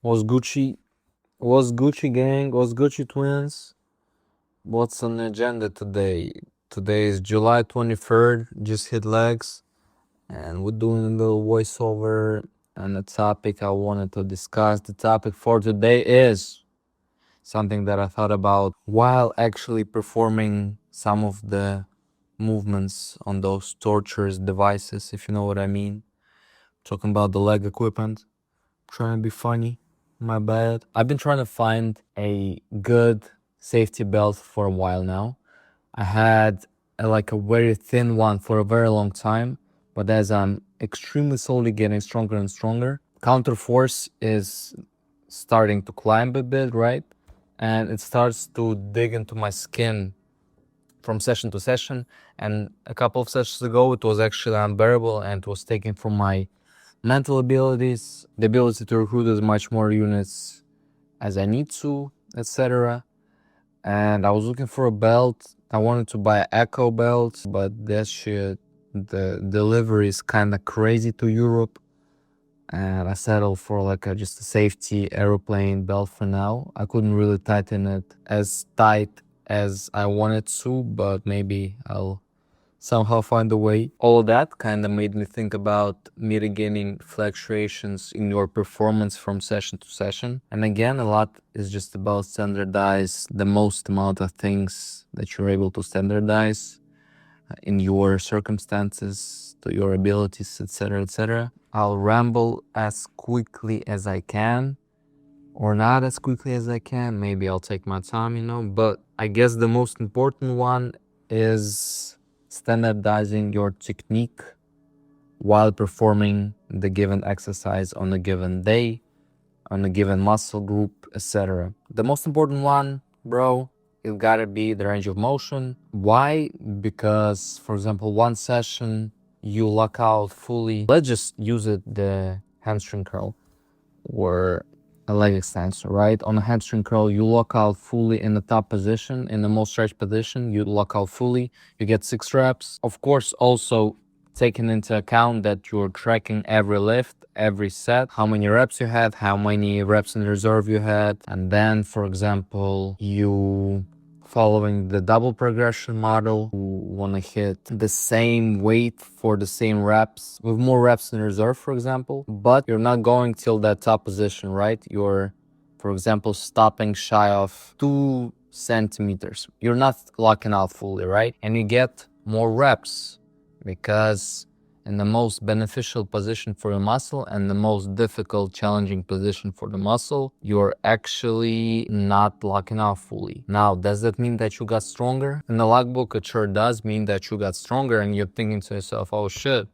What's Gucci? What's Gucci gang? What's Gucci twins? What's on the agenda today? Today is July 23rd. Just hit legs, and we're doing a little voiceover on a topic I wanted to discuss. The topic for today is something that I thought about while actually performing some of the movements on those torturous devices, if you know what I mean. Talking about the leg equipment. Trying to be funny. My bad. I've been trying to find a good safety belt for a while now. I had like a very thin one for a very long time, but as I'm extremely slowly getting stronger and stronger, counter force is starting to climb a bit, right? And it starts to dig into my skin from session to session. And a couple of sessions ago, it was actually unbearable and it was taken from my mental abilities, the ability to recruit as much more units as I need to, etc. And I was looking for a belt. I wanted to buy an Echo belt, but that shit, the delivery is kind of crazy to Europe. And I settled for like just a safety aeroplane belt for now. I couldn't really tighten it as tight as I wanted to, but maybe I'll somehow find a way. All of that kind of made me think about mitigating fluctuations in your performance from session to session. And again, a lot is just about standardize the most amount of things that you're able to standardize in your circumstances, to your abilities, etc., etc. I'll ramble as quickly as I can, or not as quickly as I can. Maybe I'll take my time, but I guess the most important one is standardizing your technique while performing the given exercise on a given day, on a given muscle group, etc. The most important one, bro, it gotta be the range of motion. Why? Because, for example, one session you lock out fully. Let's just use it, the hamstring curl or a leg extensor, right? On a hamstring curl, you lock out fully in the top position. In the most stretched position, you lock out fully. You get 6 reps. Of course, also taking into account that you're tracking every lift, every set, how many reps you had, how many reps in reserve you had. And then, for example, you following the double progression model, you want to hit the same weight for the same reps with more reps in reserve, for example, but you're not going till that top position, right? You're, for example, stopping shy of 2 centimeters. You're not locking out fully, right? And you get more reps because in the most beneficial position for your muscle and the most difficult, challenging position for the muscle, you're actually not locking out fully. Now, does that mean that you got stronger? In the logbook, it sure does mean that you got stronger, and you're thinking to yourself, oh shit,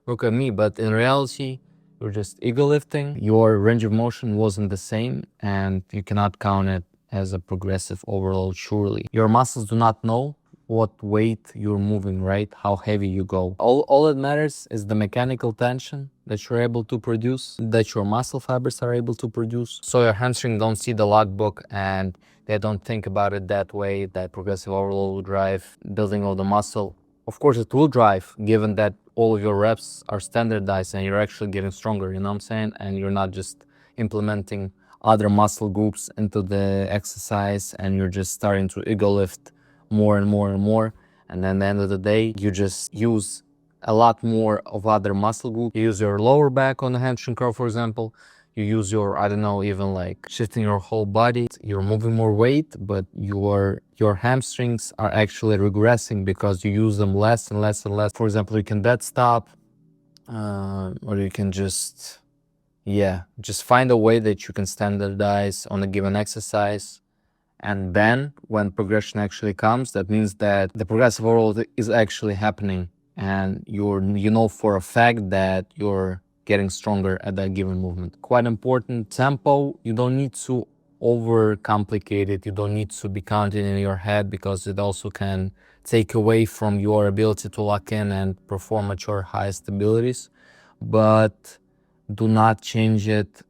look at me. But in reality, you're just ego lifting. Your range of motion wasn't the same, and you cannot count it as a progressive overload, surely. Your muscles do not know what weight you're moving, right? How heavy you go. All that matters is the mechanical tension that you're able to produce, that your muscle fibers are able to produce. So your hamstring don't see the logbook and they don't think about it that way, that progressive overload will drive building of the muscle. Of course, it will drive, given that all of your reps are standardized and you're actually getting stronger, you know what I'm saying? And you're not just implementing other muscle groups into the exercise and you're just starting to ego lift more and more and more, and then at the end of the day you just use a lot more of other muscle groups. You use your lower back on the hamstring curl, for example. You use your, I don't know, even like shifting your whole body. You're moving more weight, but your hamstrings are actually regressing because you use them less and less and less. For example, you can dead stop, or you can just find a way that you can standardize on a given exercise. And then when progression actually comes, that means that the progressive overload is actually happening and you know for a fact that you're getting stronger at that given movement. Quite important. Tempo, you don't need to overcomplicate it. You don't need to be counting in your head because it also can take away from your ability to lock in and perform at your highest abilities. But do not change it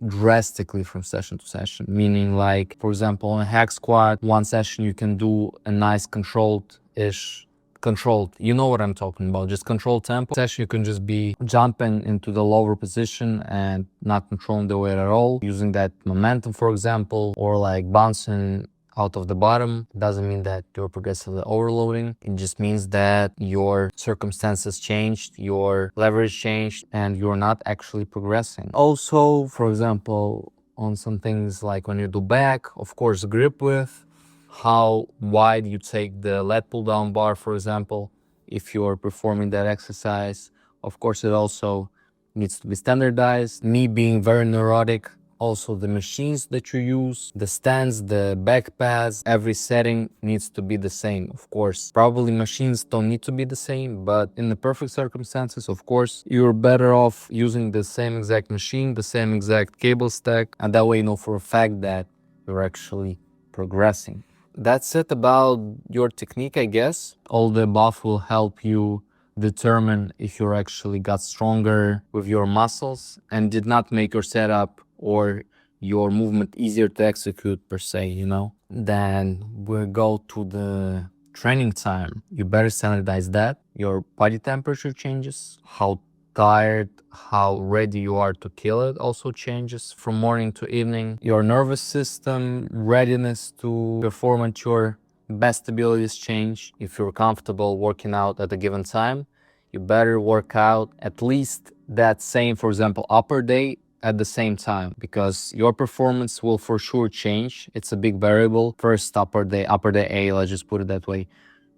drastically from session to session, meaning like, for example, on a hack squat, one session you can do a nice controlled-ish controlled. You know what I'm talking about. Just control tempo. Session, you can just be jumping into the lower position and not controlling the weight at all, using that momentum, for example, or like bouncing out of the bottom. Doesn't mean that you're progressively overloading. It just means that your circumstances changed, your leverage changed, and you're not actually progressing. Also, for example, on some things like when you do back, of course, grip width, how wide you take the lat pull down bar, for example, if you're performing that exercise. Of course, it also needs to be standardized. Me being very neurotic, also the machines that you use, the stands, the back pads, every setting needs to be the same. Of course, probably machines don't need to be the same, but in the perfect circumstances, of course, you're better off using the same exact machine, the same exact cable stack, and that way you know for a fact that you're actually progressing. That's it about your technique, I guess. All the above will help you determine if you actually got stronger with your muscles and did not make your setup or your movement easier to execute per se, you know. Then we'll go to the training time. You better standardize that. Your body temperature changes, how tired, how ready you are to kill it also changes from morning to evening. Your nervous system readiness to perform at your best abilities change. If you're comfortable working out at a given time, you better work out at least that same, for example, upper day at the same time, because your performance will for sure change. It's a big variable. First upper day A, let's just put it that way,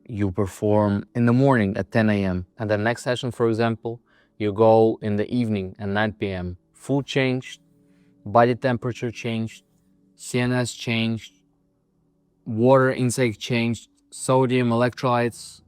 you perform in the morning at 10 a.m. and the next session, for example, you go in the evening at 9 p.m. Food changed, body temperature changed, CNS changed, water intake changed, sodium, electrolytes,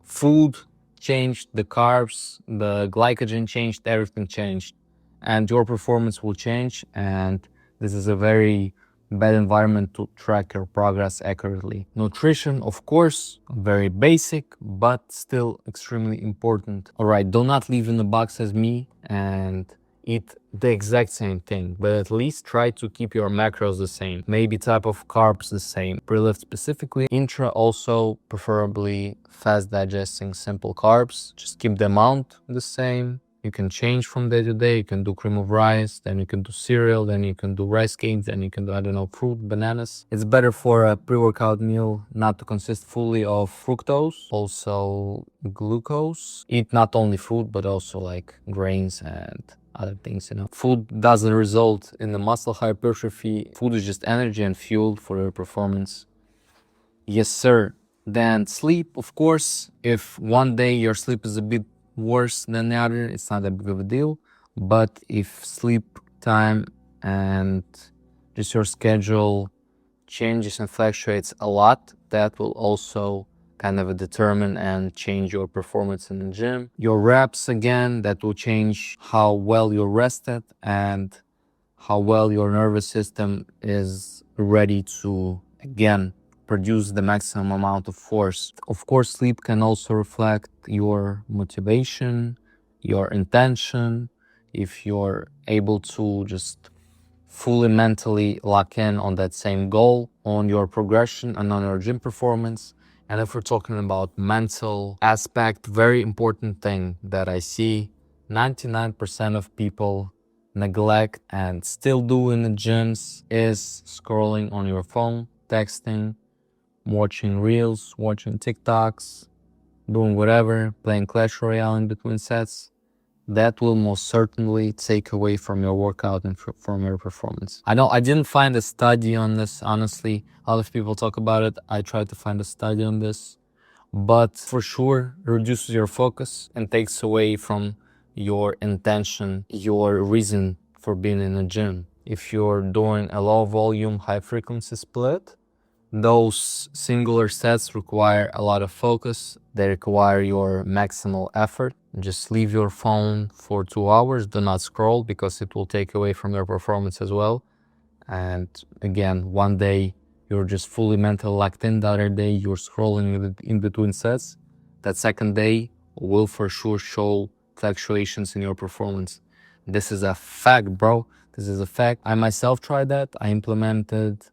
food changed, the carbs, the glycogen changed, everything changed. And your performance will change, and this is a very bad environment to track your progress accurately. Nutrition, of course, very basic, but still extremely important. All right, do not live in the box as me and eat the exact same thing, but at least try to keep your macros the same. Maybe type of carbs the same. Pre-lift specifically. Intra also, preferably fast digesting simple carbs. Just keep the amount the same. You can change from day to day. You can do cream of rice, then you can do cereal, then you can do rice cakes, then you can do, I don't know, fruit, bananas. It's better for a pre-workout meal not to consist fully of fructose, also glucose. Eat not only fruit, but also like grains and other things, you know. Food doesn't result in the muscle hypertrophy. Food is just energy and fuel for your performance. Yes, sir. Then sleep, of course. If one day your sleep is a bit worse than the other, it's not that big of a deal. But if sleep time and just your schedule changes and fluctuates a lot, that will also kind of determine and change your performance in the gym. Your reps, again, that will change how well you're rested and how well your nervous system is ready to, again, produce the maximum amount of force. Of course, sleep can also reflect your motivation, your intention, if you're able to just fully mentally lock in on that same goal, on your progression and on your gym performance. And if we're talking about mental aspect, very important thing that I see 99% of people neglect and still do in the gyms is scrolling on your phone, texting, watching reels, watching TikToks, doing whatever, playing Clash Royale in between sets. That will most certainly take away from your workout and from your performance. I know I didn't find a study on this, honestly. A lot of people talk about it. I tried to find a study on this, but for sure reduces your focus and takes away from your intention, your reason for being in a gym. If you're doing a low volume, high frequency split, those singular sets require a lot of focus. They require your maximal effort. Just leave your phone for 2 hours. Do not scroll because it will take away from your performance as well. And again, one day you're just fully mentally locked in. The other day you're scrolling in between sets. That second day will for sure show fluctuations in your performance. This is a fact, bro. This is a fact. I myself tried that. I implemented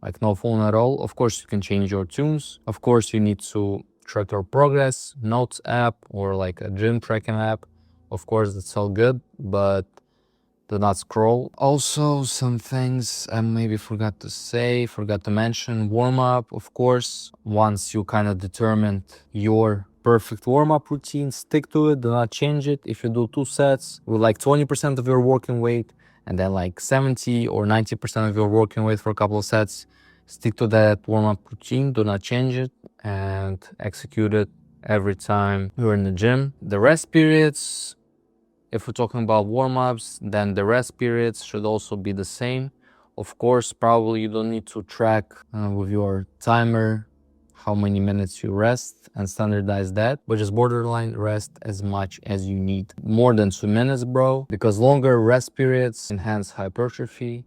like no phone at all. Of course, you can change your tunes. Of course, you need to track your progress, notes app, or like a gym tracking app. Of course, that's all good, but do not scroll. Also, some things I maybe forgot to mention. Warm up, of course. Once you kind of determined your perfect warm up routine, stick to it, do not change it. If you do 2 sets with like 20% of your working weight and then like 70 or 90% of your working weight for a couple of sets, stick to that warm up routine, do not change it, and execute it every time you're in the gym. The rest periods, if we're talking about warm-ups, then the rest periods should also be the same. Of course, probably you don't need to track with your timer how many minutes you rest and standardize that, but just borderline rest as much as you need. More than 2 minutes, bro, because longer rest periods enhance hypertrophy,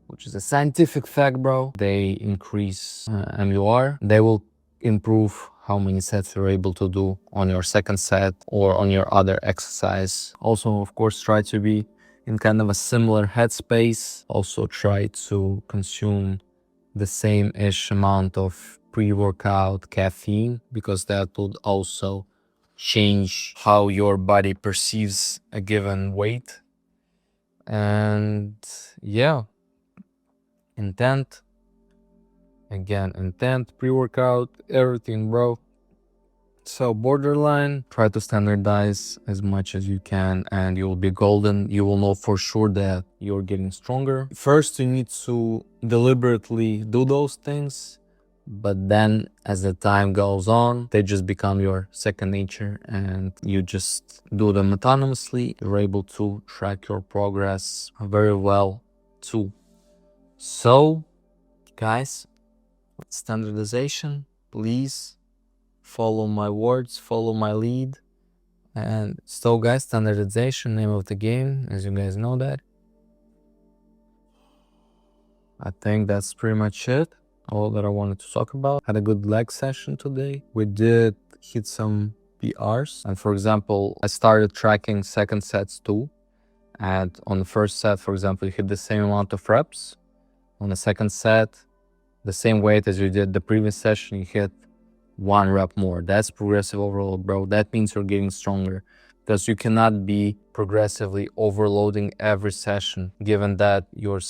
which is a scientific fact, bro. They increase MUR. They will improve how many sets you're able to do on your second set or on your other exercise. Also, of course, try to be in kind of a similar headspace. Also try to consume the same-ish amount of pre-workout caffeine, because that would also change how your body perceives a given weight. And yeah, intent, pre-workout, everything, bro. So borderline, try to standardize as much as you can and you will be golden. You will know for sure that you're getting stronger. First, you need to deliberately do those things, but then as the time goes on, they just become your second nature and you just do them autonomously. You're able to track your progress very well too. So, guys, standardization, please follow my words, follow my lead. And so, guys, standardization, name of the game, as you guys know that. I think that's pretty much it, all that I wanted to talk about. Had a good leg session today. We did hit some PRs, and for example, I started tracking second sets too, and on the first set, for example, you hit the same amount of reps. On the second set, the same weight as you did the previous session, you hit 1 rep more. That's progressive overload, bro. That means you're getting stronger, because you cannot be progressively overloading every session, given that you're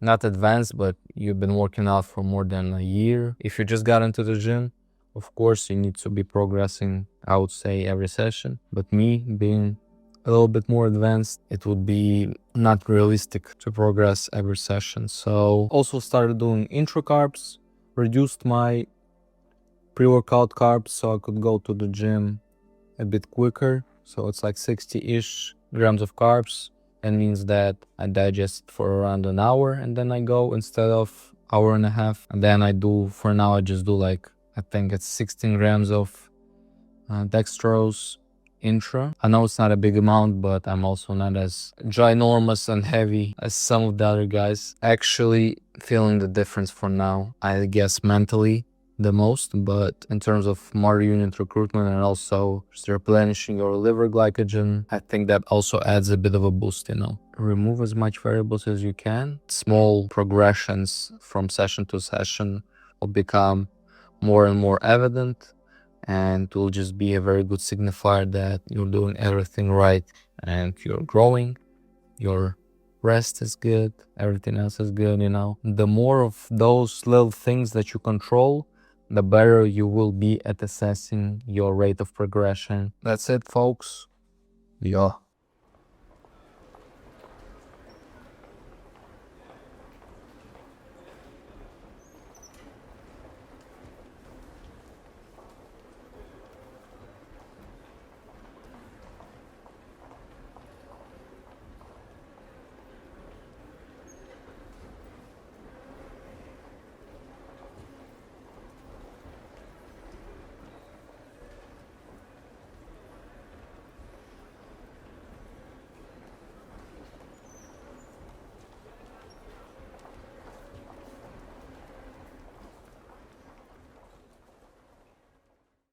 not advanced, but you've been working out for more than a year. If you just got into the gym, of course, you need to be progressing, I would say, every session. But me being a little bit more advanced, it would be not realistic to progress every session. So also started doing intro carbs, reduced my pre-workout carbs so I could go to the gym a bit quicker. So it's like 60-ish grams of carbs. That means that I digest for around an hour and then I go instead of hour and a half. And then I just do like, I think it's 16 grams of dextrose intra. I know it's not a big amount, but I'm also not as ginormous and heavy as some of the other guys. Actually feeling the difference for now, I guess mentally the most, but in terms of motor unit recruitment and also just replenishing your liver glycogen, I think that also adds a bit of a boost, Remove as much variables as you can. Small progressions from session to session will become more and more evident, and it will just be a very good signifier that you're doing everything right and you're growing, your rest is good, everything else is good, The more of those little things that you control, the better you will be at assessing your rate of progression. That's it, folks. Yeah.